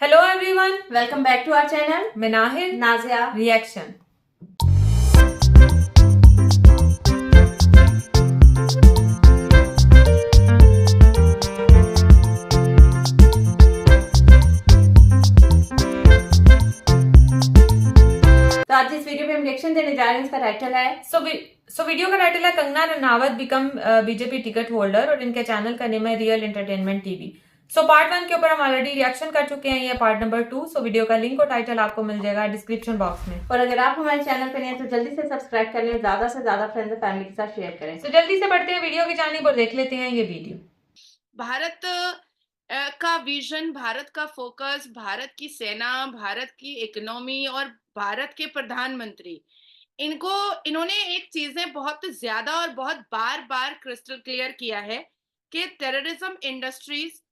Hello everyone, welcome back to our channel मैं Nahid Nazia. Reaction. तो आज इस वीडियो पे हम रिएक्शन देने जा रहे हैं। इसका टाइटल है सो वीडियो का टाइटल है Kangana Ranaut become BJP ticket holder और इनके चैनल का नेम है real entertainment TV. So part 1 के ऊपर हम ऑलरेडी रिएक्शन कर चुके हैं, ये पार्ट नंबर 2। सो वीडियो का लिंक और टाइटल आपको मिल जाएगा डिस्क्रिप्शन बॉक्स में। और अगर आप हमारे चैनल पे नए हैं तो जल्दी से सब्सक्राइब कर लें, ज्यादा से ज्यादा फ्रेंड्स और फैमिली के साथ शेयर करें। सो जल्दी से बढ़ते हैं वीडियो की जानिब और देख लेते हैं ये वीडियो। भारत का विजन, भारत का फोकस, भारत की सेना, भारत की इकोनॉमी और भारत के प्रधानमंत्री, इन्होंने एक चीजें बहुत ज्यादा और बहुत बार बार क्रिस्टल क्लियर किया है कि टेररिज्म, इंडस्ट्रीज,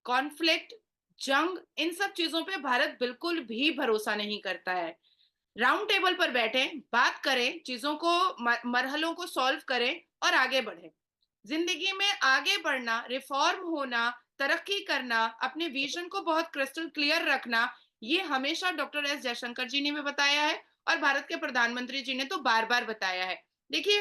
कॉन्फ्लिक्ट, जंग, इन सब चीजों पे भारत बिल्कुल भी भरोसा नहीं करता है। राउंड टेबल पर बैठें, बात करें, चीजों को मरहलों को सॉल्व करें और आगे बढ़ें। जिंदगी में आगे बढ़ना, रिफॉर्म होना, तरक्की करना, अपने विजन को बहुत क्रिस्टल क्लियर रखना, ये हमेशा डॉक्टर एस जयशंकर जी ने भी बताया है और भारत के प्रधानमंत्री जी ने तो बार बार बताया है। देखिए,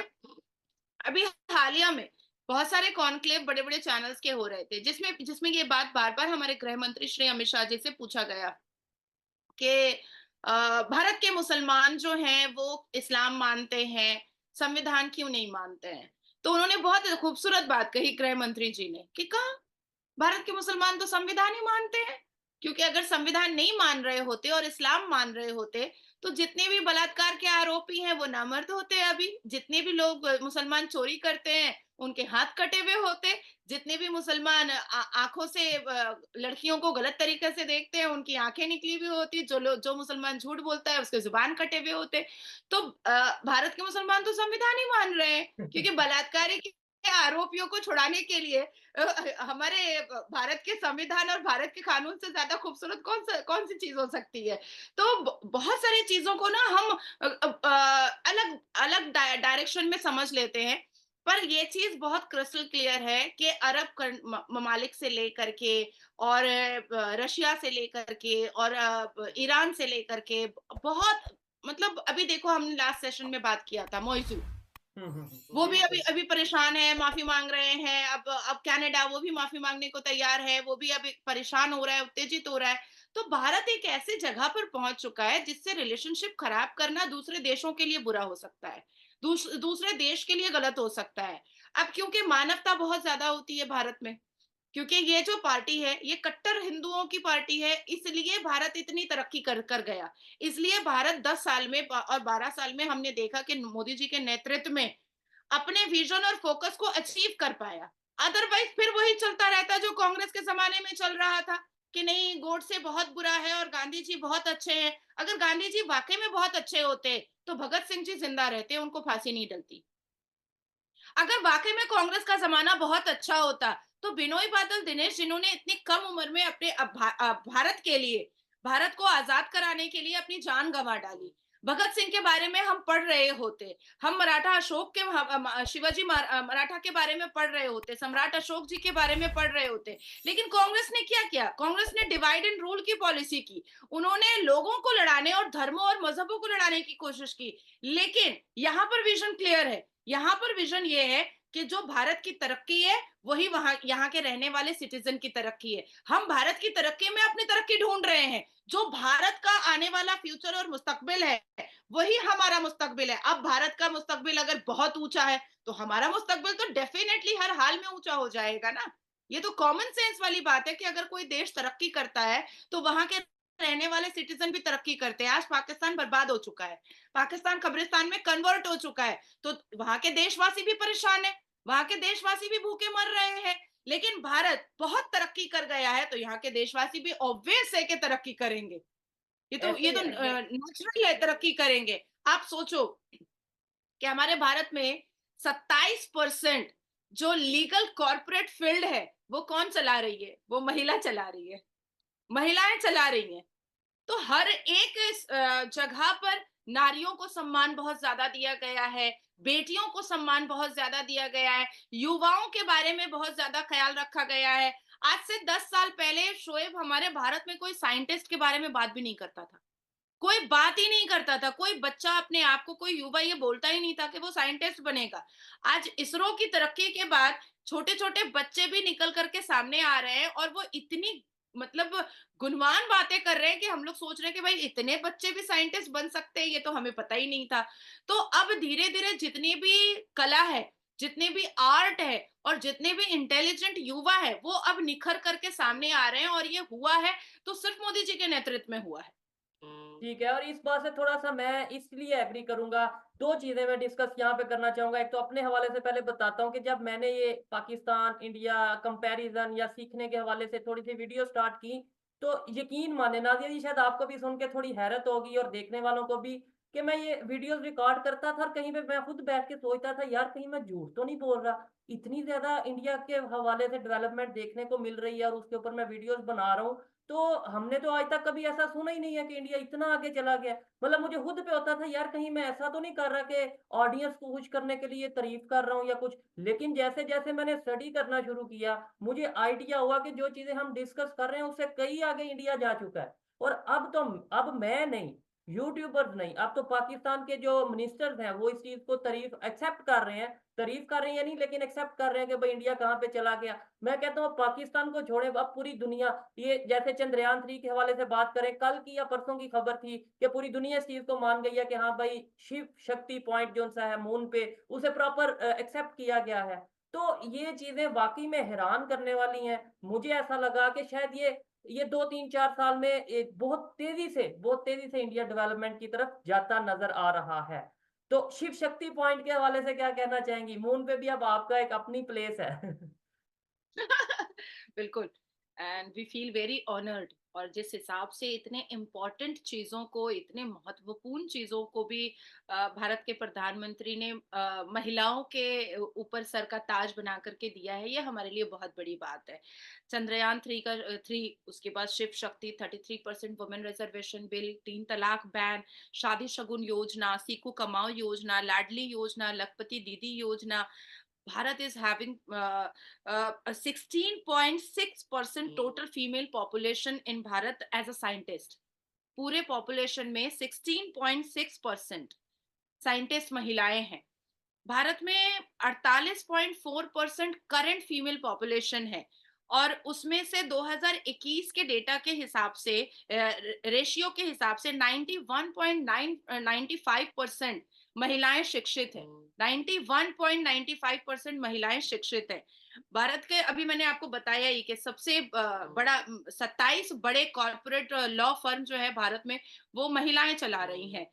अभी हालिया में बहुत सारे कॉन्क्लेव बड़े बड़े चैनल्स के हो रहे थे, जिसमें जिसमें ये बात बार बार हमारे गृह मंत्री श्री अमित शाह जी से पूछा गया कि भारत के मुसलमान जो हैं वो इस्लाम मानते हैं, संविधान क्यों नहीं मानते हैं। तो उन्होंने बहुत खूबसूरत बात कही गृह मंत्री जी ने कि कहा, भारत के मुसलमान तो संविधान ही मानते हैं, क्योंकि अगर संविधान नहीं मान रहे होते और इस्लाम मान रहे होते तो जितने भी बलात्कार के आरोपी हैं वो नामर्द होते। अभी जितने भी लोग मुसलमान चोरी करते हैं उनके हाथ कटे हुए होते। जितने भी मुसलमान आंखों से लड़कियों को गलत तरीके से देखते हैं उनकी आंखें निकली हुई होती। जो मुसलमान झूठ बोलता है उसके जुबान कटे हुए होते। तो भारत के मुसलमान तो संविधान ही मान रहे हैं, क्योंकि बलात्कारी के आरोपियों को छुड़ाने के लिए हमारे भारत के संविधान और भारत के कानून से ज्यादा खूबसूरत कौन सी चीज हो सकती है। तो बहुत सारी चीजों को ना हम अलग अलग डायरेक्शन में समझ लेते हैं, पर ये चीज बहुत क्रिस्टल क्लियर है कि अरब ममालिक से लेकर के और रशिया से लेकर के और ईरान से लेकर के बहुत, मतलब अभी देखो हमने लास्ट सेशन में बात किया था मॉइजू, वो भी अभी अभी परेशान है, माफी मांग रहे हैं। अब कनाडा वो भी माफी मांगने को तैयार है, वो भी अभी परेशान हो रहा है, उत्तेजित हो रहा है। तो भारत एक ऐसी जगह पर पहुंच चुका है जिससे रिलेशनशिप खराब करना दूसरे देशों के लिए बुरा हो सकता है, दूसरे देश के लिए गलत हो सकता है। अब क्योंकि मानवता बहुत ज्यादा होती है भारत में, क्योंकि ये जो पार्टी है ये कट्टर हिंदुओं की पार्टी है, इसलिए भारत इतनी तरक्की कर कर गया। इसलिए भारत 10 साल में और 12 साल में हमने देखा कि मोदी जी के नेतृत्व में अपने विजन और फोकस को अचीव कर पाया। अदरवाइज फिर वही चलता रहता जो कांग्रेस के जमाने में चल रहा था कि नहीं, गोडसे बहुत बुरा है और गांधी जी बहुत अच्छे हैं। अगर गांधी जी वाकई में बहुत अच्छे होते तो भगत सिंह जी जिंदा रहते, उनको फांसी नहीं डलती। अगर वाकई में कांग्रेस का जमाना बहुत अच्छा होता तो बिनोई बादल दिनेश, जिन्होंने इतनी कम उम्र में अपने भारत के लिए, भारत को आजाद कराने के लिए अपनी जान गंवा डाली, भगत सिंह के बारे में हम पढ़ रहे होते, हम मराठा अशोक के शिवाजी मराठा के बारे में पढ़ रहे होते, सम्राट अशोक जी के बारे में पढ़ रहे होते। लेकिन कांग्रेस ने क्या किया? कांग्रेस ने डिवाइड एंड रूल की पॉलिसी की। उन्होंने लोगों को लड़ाने और धर्मों और मजहबों को लड़ाने की कोशिश की। लेकिन यहाँ पर विजन क्लियर है, यहाँ पर विजन ये है कि जो भारत की तरक्की है वही वहां यहाँ के रहने वाले सिटीजन की तरक्की है। हम भारत की तरक्की में अपनी तरक्की ढूंढ रहे हैं। जो भारत का आने वाला फ्यूचर और मुस्तकबिल है वही हमारा मुस्तकबिल है। अब भारत का मुस्तकबिल अगर बहुत ऊंचा है तो हमारा मुस्तकबिल तो डेफिनेटली हर हाल में ऊंचा हो जाएगा ना। ये तो कॉमन सेंस वाली बात है कि अगर कोई देश तरक्की करता है तो वहां के रहने वाले सिटीजन भी तरक्की करते हैं। आज पाकिस्तान बर्बाद हो चुका है, पाकिस्तान कब्रिस्तान में कन्वर्ट हो चुका है, तो वहां के देशवासी भी परेशान है, वहां के देशवासी भी भूखे मर रहे हैं। लेकिन भारत बहुत तरक्की कर गया है तो यहाँ के देशवासी भी ऑब्वियस है कि तरक्की करेंगे। ये तो नेचुरल है, तरक्की करेंगे। आप सोचो कि हमारे भारत में 27% जो लीगल कॉर्पोरेट फील्ड है वो कौन चला रही है? वो महिला चला रही है, महिलाएं चला रही हैं। तो हर एक जगह पर नारियों को सम्मान बहुत ज्यादा दिया गया है, बेटियों को सम्मान बहुत ज्यादा दिया गया है, युवाओं के बारे में बहुत ज्यादा ख्याल रखा गया है। आज से 10 साल पहले शोएब हमारे भारत में कोई साइंटिस्ट के बारे में बात भी नहीं करता था। कोई बात ही नहीं करता था, कोई बच्चा अपने आप को, कोई युवा ये बोलता ही नहीं था कि वो साइंटिस्ट बनेगा। आज इसरो की तरक्की के बाद छोटे-छोटे बच्चे भी निकल कर के सामने आ रहे हैं और वो इतनी मतलब गुणवान बातें कर रहे हैं कि हम लोग सोच रहे हैं कि भाई इतने बच्चे भी साइंटिस्ट बन सकते हैं, ये तो हमें पता ही नहीं था। तो अब धीरे-धीरे जितनी भी कला है, जितनी भी आर्ट है और जितने भी इंटेलिजेंट युवा है, वो अब निखर कर के सामने आ रहे हैं और ये हुआ है तो सिर्फ मोदी जी के नेतृत्व में हुआ है। ठीक है, और इस बात से थोड़ा-सा मैं इसलिए एग्री करूँगा, 2 चीज़ें मैं डिस्कस यहाँ पे करना चाहूँगा। एक तो अपने हवाले से पहले बताता हूँ कि जब मैंने ये पाकिस्तान, इंडिया कंपैरिज़न या सीखने के हवाले से थोड़ी-सी वीडियो स्टार्ट की, तो यकीन मानिए नाज़िया जी, शायद आपको भी सुन के थोड़ी हैरत होगी और देखने वालों को भी, कि मैं ये वीडियोज़ रिकॉर्ड करता था और कहीं पे मैं खुद बैठ के सोचता था, यार कहीं मैं झूठ तो नहीं बोल रहा। इतनी ज़्यादा इंडिया के हवाले से डेवलपमेंट देखने को मिल रही है और उसके ऊपर मैं वीडियोज़ बना रहा हूँ, तो हमने तो आज तक कभी ऐसा सुना ही नहीं है कि इंडिया इतना आगे चला गया। मतलब मुझे खुद पे होता था, यार कहीं मैं ऐसा तो नहीं कर रहा कि ऑडियंस को खुश करने के लिए तारीफ कर रहा हूँ या कुछ। लेकिन जैसे-जैसे मैंने स्टडी करना शुरू किया, मुझे आइडिया हुआ कि जो चीज़ें हम डिस्कस कर रहे हैं उससे कहीं आगे इंडिया जा चुका है। और अब मैं नहीं, यूट्यूबर्स नहीं, अब तो पाकिस्तान के जो मिनिस्टर्स हैं वो इस चीज़ को तारीफ कर रहे हैं या नहीं, लेकिन एक्सेप्ट कर रहे हैं कि भाई इंडिया कहाँ पे चला गया। मैं कहता हूँ पाकिस्तान को छोड़े, अब पूरी दुनिया, ये जैसे चंद्रयान 3 के हवाले से बात करें, कल की या परसों की खबर थी कि पूरी दुनिया इस चीज़ को मान गई है कि हाँ भाई, शिव शक्ति पॉइंट जो-सा है मून पे, उसे प्रॉपर एक्सेप्ट किया गया है। तो ये चीज़ें वाक़ई में हैरान करने वाली हैं। मुझे ऐसा लगा कि शायद ये 2, 3, 4 साल में एक बहुत तेज़ी से इंडिया डेवलपमेंट की तरफ जाता नज़र आ रहा है। तो शिव शक्ति पॉइंट के हवाले से क्या कहना चाहेंगी? मून पे भी अब आपका एक अपनी प्लेस है। बिल्कुल। And we feel very honoured. और जिस हिसाब से इतने इम्पोर्टेंट चीजों को, इतने महत्वपूर्ण चीजों को भी भारत के प्रधानमंत्री ने महिलाओं के ऊपर सर का ताज बना करके दिया है, ये हमारे लिए बहुत बड़ी बात है। चंद्रयान 3, उसके बाद Shiv Shakti, 33% women reservation bill, 3 तलाक बैन, शादी शगुन योजना, सीखो कमाओ योजना, लाडली योजना, लखपति दीदी योजना। Bharat is having 16.6% total female population in Bharat as a scientist. पूरे पॉपुलेशन में 16.6% साइंटिस्ट महिलाएं हैं। भारत में 48.4% करंट फीमेल पॉपुलेशन है और उसमें से 2021 के डेटा के हिसाब से, रेशियो के हिसाब से 91.95% महिलाएं शिक्षित है। 91.95% महिलाएं शिक्षित है। भारत के, अभी मैंने आपको बताया ही कि सबसे बड़ा 27 बड़े कॉर्पोरेट लॉ फर्म जो है भारत में, वो महिलाएं चला रही हैं।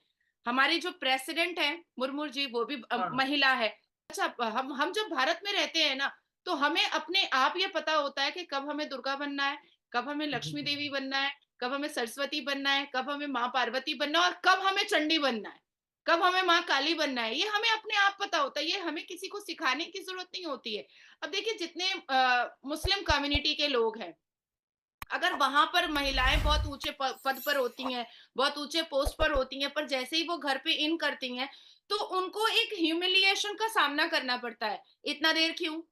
हमारी जो प्रेसिडेंट है मुर्मू जी, वो भी हाँ, हाँ। महिला है। अच्छा, हम जब भारत में रहते हैं ना, तो हमें अपने आप ये पता होता है कि कब हमें दुर्गा बनना है, कब हमें लक्ष्मी देवी बनना है, कब हमें सरस्वती बनना है, कब हमें माँ पार्वती बनना है और कब हमें चंडी बनना है, कब हमें माँ काली बनना है। ये हमें अपने आप पता होता है, ये हमें किसी को सिखाने की जरूरत नहीं होती है। अब देखिए, जितने मुस्लिम कम्युनिटी के लोग हैं, अगर वहां पर महिलाएं बहुत ऊंचे पद पर होती हैं, बहुत ऊंचे पोस्ट पर होती हैं, पर जैसे ही वो घर पे इन करती हैं, तो उनको एक ह्यूमिलिएशन का सामना करना पड़ता है। इतना देर क्यों?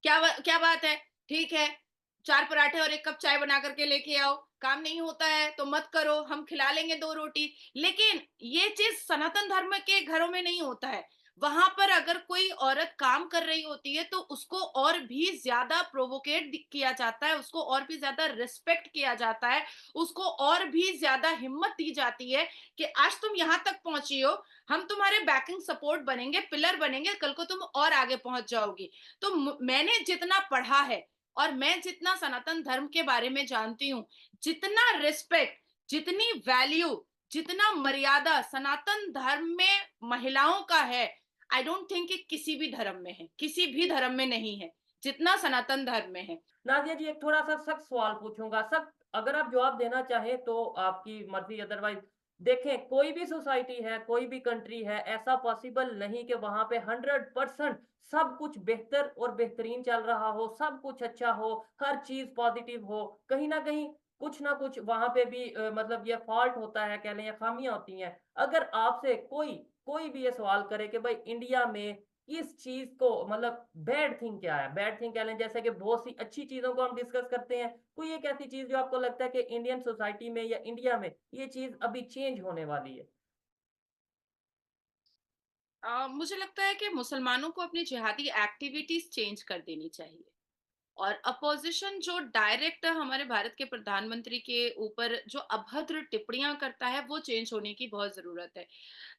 क्या बात है? ठीक है, 4 पराठे और 1 कप चाय बना करके लेके आओ। काम नहीं होता है तो मत करो, हम खिला लेंगे 2 रोटी। लेकिन ये चीज सनातन धर्म के घरों में नहीं होता है। वहां पर अगर कोई औरत काम कर रही होती है तो उसको और भी ज्यादा प्रोवोकेट किया जाता है, उसको और भी ज्यादा रिस्पेक्ट किया जाता है, उसको और भी ज्यादा हिम्मत दी जाती है कि आज तुम यहाँ तक पहुंची हो, हम तुम्हारे बैकिंग सपोर्ट बनेंगे, पिलर बनेंगे, कल को तुम और आगे पहुंच जाओगी। तो मैंने जितना पढ़ा है और मैं जितना सनातन धर्म के बारे में जानती हूँ, जितना रिस्पेक्ट, जितनी वैल्यू, जितना मर्यादा सनातन धर्म में महिलाओं का है, आई डोंट थिंक कि किसी भी धर्म में है, किसी भी धर्म में नहीं है जितना सनातन धर्म में है। नाज़िया जी, एक थोड़ा-सा सख्त सवाल पूछूँगा। सख्त, अगर आप जवाब देना चाहें तो आपकी मर्ज़ी, अदरवाइज़ देखें, कोई भी सोसाइटी है, कोई भी कंट्री है, ऐसा पॉसिबल नहीं कि वहाँ पे 100% सब कुछ बेहतर और बेहतरीन चल रहा हो, सब कुछ अच्छा हो, हर चीज़ पॉज़िटिव हो। कहीं न कहीं कुछ न कुछ वहाँ पे भी मतलब ये फ़ॉल्ट होता है, कह लें, या ख़ामियाँ होती हैं। अगर आपसे कोई कोई भी ये सवाल करे कि भाई इंडिया में इस चीज को मतलब बैड थिंग क्या है, बैड थिंग कह लें, जैसे कि बहुत सी अच्छी चीजों को हम डिस्कस करते हैं, कोई एक ऐसी चीज जो आपको लगता है कि इंडियन सोसाइटी में या इंडिया में ये चीज अभी चेंज होने वाली है? मुझे लगता है कि मुसलमानों को अपनी जिहादी एक्टिविटीज चेंज कर देनी चाहिए, और अपोजिशन जो डायरेक्ट हमारे भारत के प्रधानमंत्री के ऊपर जो अभद्र टिप्पणियां करता है वो चेंज होने की बहुत जरूरत है।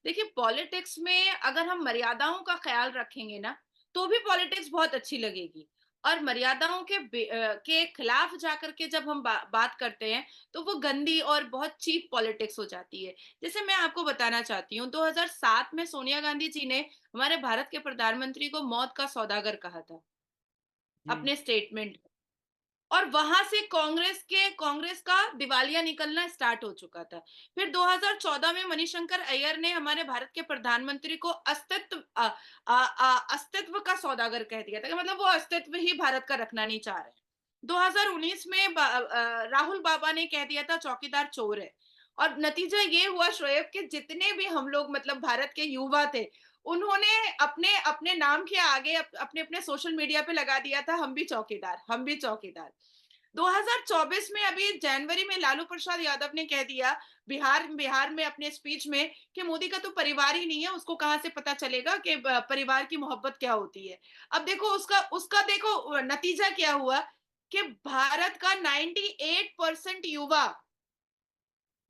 देखिए, पॉलिटिक्स में अगर हम मर्यादाओं का ख्याल रखेंगे ना, तो भी पॉलिटिक्स बहुत अच्छी लगेगी। और मर्यादाओं के खिलाफ जाकर के जब हम बात करते हैं, तो वो गंदी और बहुत चीप पॉलिटिक्स हो जाती है। जैसे मैं आपको बताना चाहती हूँ, 2007 में सोनिया गांधी जी ने हमारे भारत के प्रधानमंत्री को मौत का सौदागर कहा था जी। अपने स्टेटमेंट, और वहां से कांग्रेस का दिवालिया निकलना स्टार्ट हो चुका था। फिर 2014 में मणिशंकर अय्यर ने हमारे भारत के प्रधानमंत्री को अस्तित्व का सौदागर कह दिया था, कि मतलब वो अस्तित्व ही भारत का रखना नहीं चाह रहे हैं। 2019 में राहुल बाबा ने कह दिया था चौकीदार चोर है। और नतीजा ये हुआ शोएब, कि जितने भी हम लोग मतलब भारत के युवा थे, उन्होंने अपने अपने नाम के आगे अपने अपने सोशल मीडिया पे लगा दिया था, हम भी चौकीदार, हम भी चौकीदार। 2024 में अभी जनवरी में लालू प्रसाद यादव ने कह दिया बिहार में अपने स्पीच में, कि मोदी का तो परिवार ही नहीं है, उसको कहां से पता चलेगा कि परिवार की मोहब्बत क्या होती है। अब देखो उसका उसका देखो नतीजा क्या हुआ, कि भारत का 98% युवा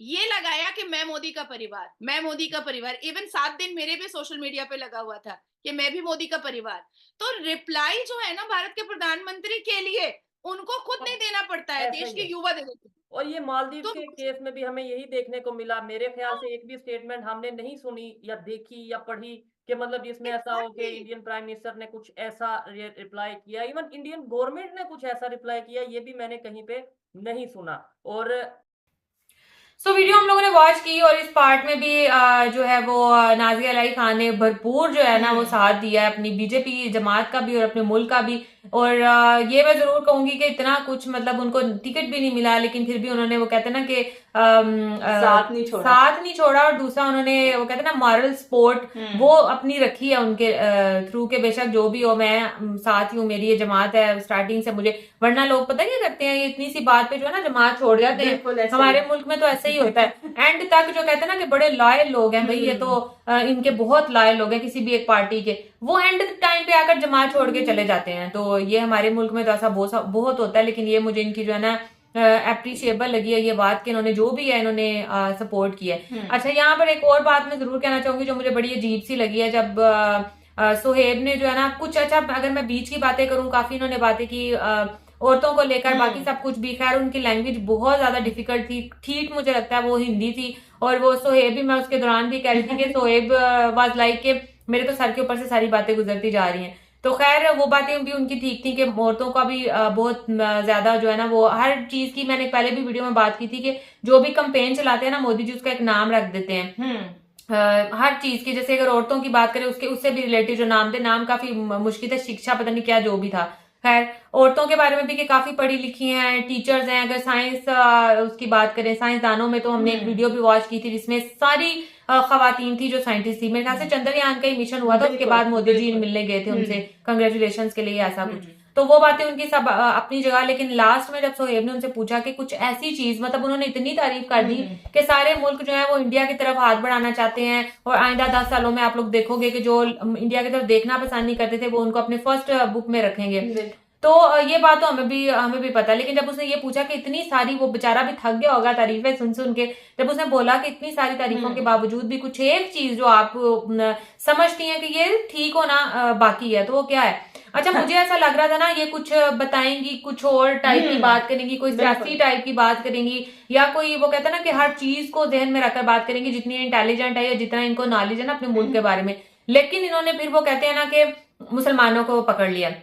ये लगाया कि मैं मोदी का परिवार, मैं मोदी का परिवार। इवन 7 दिन मेरे भी सोशल मीडिया पे लगा हुआ था कि मैं भी मोदी का परिवार। तो रिप्लाई जो है ना भारत के प्रधानमंत्री के लिए, उनको खुद नहीं अब देना पड़ता है, ऐसा देश ही के है। युवा दे देते हैं। और ये मालदीव तो के केस में भी हमें यही देखने को मिला। मेरे ख्याल से एक भी स्टेटमेंट हमने नहीं सुनी या देखी या पढ़ी कि मतलब जिसमें ऐसा हो कि एग्जैक्टली। इंडियन प्राइम मिनिस्टर ने कुछ ऐसा रिप्लाई किया, इवन इंडियन गवर्नमेंट ने कुछ ऐसा रिप्लाई किया, ये भी मैंने कहीं पे नहीं सुना। और सो वीडियो हम लोगों ने वॉच की और इस पार्ट में भी जो है वो नाजिया अलाई खान ने भरपूर जो है ना वो साथ दिया है अपनी बीजेपी जमात का भी और अपने मुल्क का भी। और ये मैं जरूर कहूंगी कि इतना कुछ मतलब उनको टिकट भी नहीं मिला, लेकिन फिर भी उन्होंने वो कहते हैं ना कि साथ नहीं छोड़ा। और दूसरा उन्होंने वो कहते हैं ना मॉरल सपोर्ट वो अपनी रखी है उनके थ्रू के, बेशक जो भी हो मैं साथ ही हूँ, मेरी ये जमात है स्टार्टिंग से मुझे। वरना लोग पता क्या करते हैं, ये इतनी सी बात पे जो है ना जमात छोड़ जाते हैं। हमारे मुल्क में तो ऐसा ही होता है, एंड तक जो कहते हैं ना कि बड़े लॉयल लोग हैं भाई, ये तो इनके बहुत लॉयल लोग हैं किसी भी एक पार्टी के, वो एंड टाइम पे आकर जमात छोड़ के चले जाते हैं। तो ये हमारे मुल्क में तो ऐसा बहुत होता है। लेकिन ये मुझे इनकी जो है ना अप्रिशिएबल लगी है ये बात कि इन्होंने जो भी है इन्होंने सपोर्ट किया है। अच्छा, यहाँ पर एक और बात मैं जरूर कहना चाहूंगी जो मुझे बड़ी अजीब सी लगी है, जब सोहेब ने जो है ना कुछ, अच्छा अगर मैं बीच की बातें करूं, काफी इन्होंने बातें की औरतों को लेकर, बाकी सब कुछ भी। खैर उनकी लैंग्वेज बहुत ज्यादा डिफिकल्ट थी, ठीक मुझे लगता है वो हिंदी थी। और वो सोहेब भी, मैं उसके दौरान भी कह रही थी कि सोहेब वाज लाइक के मेरे तो सर के ऊपर से सारी बातें गुजरती जा रही हैं। तो खैर वो बातें भी उनकी ठीक थी कि औरतों का भी बहुत ज्यादा जो है ना वो हर चीज की, मैंने पहले भी वीडियो में बात की थी कि जो भी कंपेन चलाते हैं ना मोदी जी, उसका एक नाम रख देते हैं हर चीज की। जैसे अगर औरतों की बात करें उसके उससे भी रिलेटेड जो नाम थे, नाम काफी मुश्किल था, शिक्षा पता नहीं क्या जो भी था। खैर औरतों के बारे में भी कि काफी पढ़ी लिखी हैं, टीचर्स हैं। अगर साइंस उसकी बात करें, साइंसदानों में तो हमने एक वीडियो भी वॉच की थी जिसमें सारी खवातीन थी जो साइंटिस्ट थी। मेरे ख्याल से चंद्रयान का ही मिशन हुआ था, उसके बाद मोदी जी मिलने गए थे उनसे कंग्रेचुलेशन के लिए, ऐसा कुछ। तो वो बातें उनकी सब अपनी जगह। लेकिन लास्ट में जब सोहेब ने उनसे पूछा कि कुछ ऐसी चीज, मतलब उन्होंने इतनी तारीफ कर दी कि सारे मुल्क जो है वो इंडिया की तरफ हाथ बढ़ाना चाहते हैं, और आइंदा 10 सालों में आप लोग देखोगे कि जो इंडिया की तरफ देखना पसंद नहीं करते थे वो उनको अपने फर्स्ट बुक में रखेंगे। तो ये बात तो हमें भी पता। लेकिन जब उसने ये पूछा कि इतनी सारी, वो बेचारा भी थक गया होगा तारीफें सुन सुन के, जब उसने बोला कि इतनी सारी तारीफों के बावजूद भी कुछ एक चीज जो आप समझती हैं कि ये ठीक होना बाकी है, तो वो क्या है? अच्छा, मुझे ऐसा लग रहा था ना ये कुछ बताएंगी, कुछ और टाइप की बात करेंगी, कोई सियासी टाइप की बात करेंगी, या कोई वो कहता है ना कि हर चीज को जहन में रखकर बात करेंगी, जितनी इंटेलिजेंट है या जितना इनको नॉलेज है ना अपने मुल्क के बारे में। लेकिन इन्होंने फिर वो कहते हैं ना कि मुसलमानों को पकड़ लिया।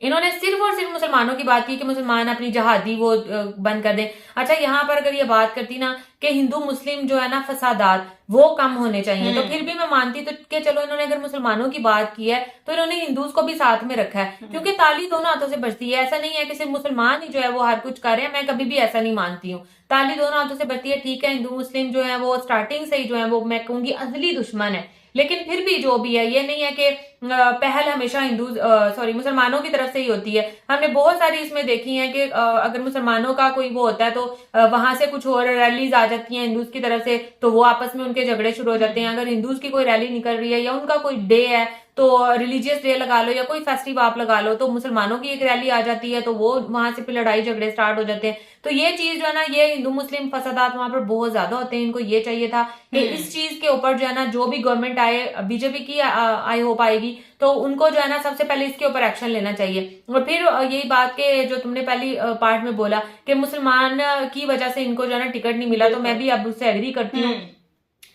इन्होंने सिर्फ और सिर्फ मुसलमानों की बात की कि मुसलमान अपनी जहादी वो बंद कर दें। अच्छा, यहाँ पर अगर ये बात करती ना कि हिंदू मुस्लिम जो है ना फसादात वो कम होने चाहिए, तो फिर भी मैं मानती तो कि चलो इन्होंने अगर मुसलमानों की बात की है तो इन्होंने हिंदूज को भी साथ में रखा है, क्योंकि ताली दोनों हाथों से बजती है। ऐसा नहीं है कि सिर्फ मुसलमान ही जो है वो हर कुछ कर रहे हैं, मैं कभी भी ऐसा नहीं मानती हूँ। ताली दोनों हाथों से बजती है, ठीक है। हिंदू मुस्लिम जो है वो स्टार्टिंग से ही जो है वो मैं कहूंगी असली दुश्मन है, लेकिन फिर भी जो भी है, ये नहीं है कि पहल हमेशा मुसलमानों की तरफ से ही होती है। हमने बहुत सारी इसमें देखी है कि अगर मुसलमानों का कोई वो होता है तो वहां से कुछ और रैलीज आ जाती हैं हिंदूज की तरफ से, तो वो आपस में उनके झगड़े शुरू हो जाते हैं। अगर हिंदूज की कोई रैली निकल रही है या उनका कोई डे है, तो रिलीजियस डे लगा लो या कोई फेस्टिव आप लगा लो, तो मुसलमानों की एक रैली आ जाती है, तो वो वहां से फिर लड़ाई झगड़े स्टार्ट हो जाते हैं। तो ये चीज जो है ना, ये हिंदू मुस्लिम फसादात वहां पर बहुत ज्यादा होते हैं। इनको ये चाहिए था कि इस चीज के ऊपर जो है ना, जो भी गवर्नमेंट आए, बीजेपी की आई होप आएगी, तो उनको जो है ना सबसे पहले इसके ऊपर एक्शन लेना चाहिए। और फिर यही बात के जो तुमने पहली पार्ट में बोला कि मुसलमान की वजह से इनको जो है ना टिकट नहीं मिला, तो मैं भी अब उससे एग्री करती हूँ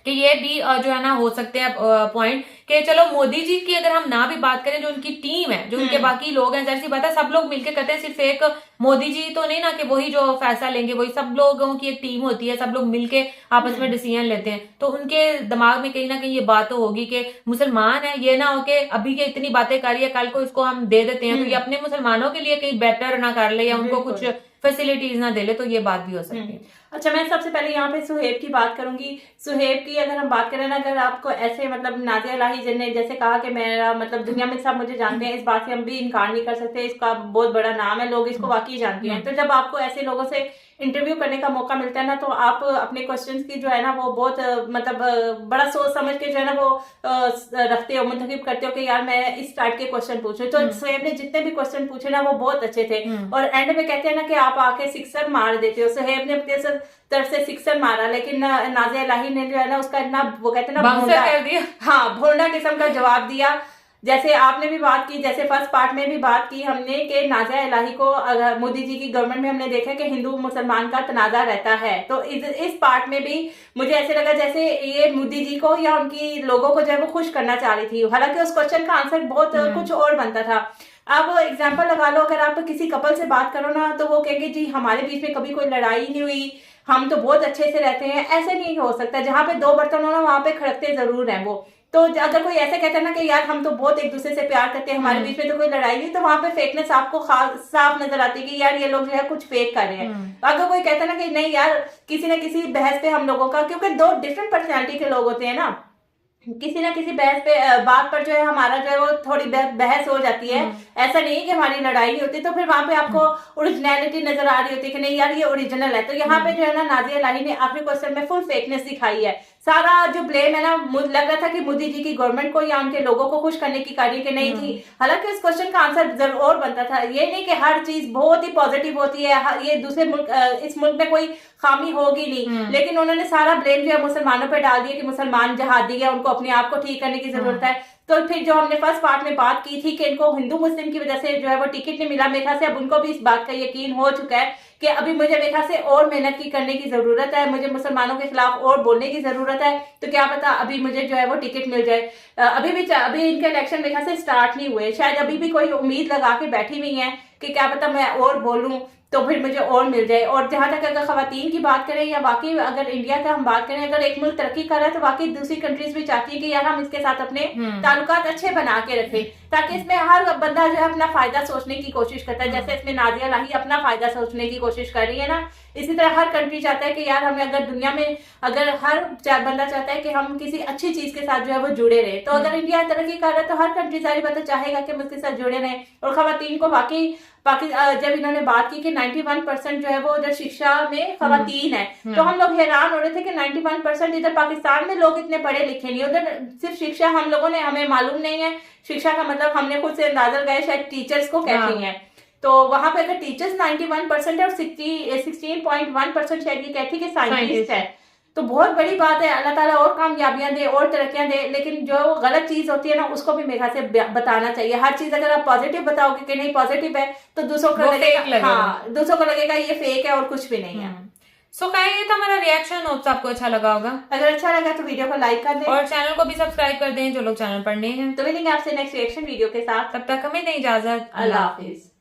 कि ये भी जो है ना हो सकते हैं पॉइंट कि चलो मोदी जी की अगर हम ना भी बात करें, जो उनकी टीम है, जो उनके बाकी लोग हैं, जैसी बात है सब लोग मिलकर कहते हैं, सिर्फ एक मोदी जी तो नहीं ना कि वही जो फैसला लेंगे, वही सब लोगों की एक टीम होती है, सब लोग मिलके आपस में डिसीजन लेते हैं। तो उनके दिमाग में कहीं ना कहीं ये बात तो होगी कि मुसलमान है, ये ना हो कि अभी के इतनी बातें कर रही है, कल को इसको हम दे देते हैं, तो ये अपने मुसलमानों के लिए कहीं बेटर ना कर ले या उनको कुछ फैसिलिटीज ना दे ले, तो ये बात भी हो सकती है। अच्छा, मैं सबसे पहले यहाँ पे सुहेब की बात करूंगी। सुहेब की अगर हम बात करें ना, अगर आपको ऐसे मतलब नाज़िया इलाही ने जैसे कहा कि मेरा मतलब दुनिया में सब मुझे जानते हैं, इस बात से हम भी इनकार नहीं कर सकते, इसका बहुत बड़ा नाम है, लोग इसको वाकई जानते हैं। तो जब आपको ऐसे लोगों से इंटरव्यू करने का मौका मिलता है ना, तो आप अपने क्वेश्चंस की जो है ना वो बहुत मतलब बड़ा सोच समझ के जो है ना वो रखते हो, मुंतखब करते हो कि यार मैं इस टाइप के क्वेश्चन पूछूं। तो सुहेब ने जितने भी क्वेश्चन पूछे ना वो बहुत अच्छे थे, और एंड में कहते हैं ना कि आप आके सिक्सर मार देते हो। सुहेब ने अपने तरफ से सिक्सर मारा, लेकिन नाज़िया इलाही ने जो है ना उसका इतना वो कहते हैं ना भोंडा कर दिया, हाँ भोंडा किस्म का जवाब दिया। जैसे आपने भी बात की, जैसे फर्स्ट पार्ट में भी बात की हमने कि नाज़िया इलाही को अगर मोदी जी की गवर्नमेंट में हमने देखा कि हिंदू मुसलमान का तनाजा रहता है, तो इस पार्ट में भी मुझे ऐसे लगा जैसे ये मोदी जी को या उनकी लोगों को जो है वो खुश करना चाह रही थी, हालांकि उस क्वेश्चन का आंसर बहुत कुछ और बनता था। अब एग्जाम्पल लगा लो, अगर आप किसी कपल से बात करो ना, तो वो कहेंगे जी हमारे बीच में कभी कोई लड़ाई नहीं हुई, हम तो बहुत अच्छे से रहते हैं। ऐसे नहीं हो सकता, जहां पे दो बर्तन हो ना वहां पे खड़कते जरूर हैं वो। तो अगर कोई ऐसे कहता है ना कि यार हम तो बहुत एक दूसरे से प्यार करते हैं, हमारे बीच में तो कोई लड़ाई नहीं, तो वहां पे फेकनेस आपको साफ नजर आती है कि यार ये लोग जो है कुछ फेक कर रहे हैं। अगर कोई कहता है ना कि नहीं यार किसी न किसी बहस पे हम लोगों का, क्योंकि दो डिफरेंट पर्सनैलिटी के लोग होते हैं ना, किसी ना किसी बहस पे बात पर जो है हमारा जो है वो थोड़ी बहस हो जाती है। ऐसा नहीं है कि हमारी लड़ाई नहीं होती, तो फिर वहां पे आपको ओरिजिनलिटी नजर आ रही होती है कि नहीं यार ये ओरिजिनल है। तो यहाँ पे जो है ना नाज़िया इलाही ने आखिरी क्वेश्चन में फुल फेकनेस दिखाई है। सारा जो ब्लेम है ना, मुझे लग रहा था कि मोदी जी की गवर्नमेंट को या उनके लोगों को खुश करने की कार्य की नहीं थी। हालांकि इस क्वेश्चन का आंसर जरूर बनता था। ये नहीं कि हर चीज बहुत ही पॉजिटिव होती है, ये दूसरे मुल्क इस मुल्क में कोई खामी होगी नहीं, लेकिन उन्होंने सारा ब्लेम जो है मुसलमानों पर डाल दिया कि मुसलमान जहादी है, उनको अपने आप को ठीक करने की जरूरत है। तो फिर जो हमने फर्स्ट पार्ट में बात की थी कि इनको हिंदू मुस्लिम की वजह से जो है वो टिकट नहीं मिला, मेरे ख्याल से अब उनको भी इस बात का यकीन हो चुका है कि अभी मुझे मेरे ख्याल से और मेहनत की करने की जरूरत है, मुझे मुसलमानों के खिलाफ और बोलने की जरूरत है। तो क्या पता अभी मुझे जो है वो टिकट मिल जाए। अभी इनके इलेक्शन मेरे ख्याल से स्टार्ट नहीं हुए, शायद अभी भी कोई उम्मीद लगा के बैठी हुई है कि क्या पता मैं और बोलूं तो फिर मुझे और मिल जाए। और जहां तक अगर खवातीन की बात करें या बाकी अगर इंडिया का हम बात करें, अगर एक मुल्क तरक्की कर रहा है तो बाकी दूसरी कंट्रीज भी चाहती है कि यार हम इसके साथ अपने ताल्लुकात अच्छे बना के रखें, ताकि इसमें हर बंदा जो है अपना फायदा सोचने की कोशिश करता है। जैसे इसमें नाज़िया इलाही अपना फायदा सोचने की कोशिश कर रही है ना, इसी तरह हर कंट्री चाहता है कि यार हमें अगर दुनिया में अगर हर बंदा चाहता है कि हम किसी अच्छी चीज के साथ जो है वो जुड़े रहे। तो अगर इंडिया तरक्की कर रहा है तो हर कंट्री सारी बातें चाहेगा कि हम उसके साथ जुड़े रहे। और खवातीन को वाकई जब इन्होंने बात की कि 91% जो है वो उधर शिक्षा में खवातीन है, तो हम लोग हैरान हो रहे थे कि 91% इधर पाकिस्तान में लोग इतने पढ़े लिखे नहीं, उधर सिर्फ शिक्षा हम लोगों ने हमें मालूम नहीं है। शिक्षा का मतलब हमने खुद से अंदाजा लगाया शायद टीचर्स को कहती हैं, तो वहां पे अगर टीचर्स 91% है और 16.1% शायद ये कहती कि साइंटिस्ट है, तो बहुत बड़ी बात है। अल्लाह ताला और कामयाबियां दे और तरक्कियां दे, लेकिन जो गलत चीज होती है ना उसको भी मेरे ख्याल से बताना चाहिए। हर चीज अगर आप पॉजिटिव बताओगे कि नहीं पॉजिटिव है तो दूसरों को लगेगा, हाँ दूसरों को लगेगा ये फेक है और कुछ भी नहीं है। सो ये था हमारा रिएक्शन, होप्स आपको अच्छा लगा होगा। अगर अच्छा लगा तो वीडियो को लाइक कर दें और चैनल को भी सब्सक्राइब कर दें जो लोग चैनल पर नए हैं। तो मिलेंगे आपसे नेक्स्ट रिएक्शन वीडियो के साथ, तब तक हमें दें इजाजत। अल्लाह हाफिज।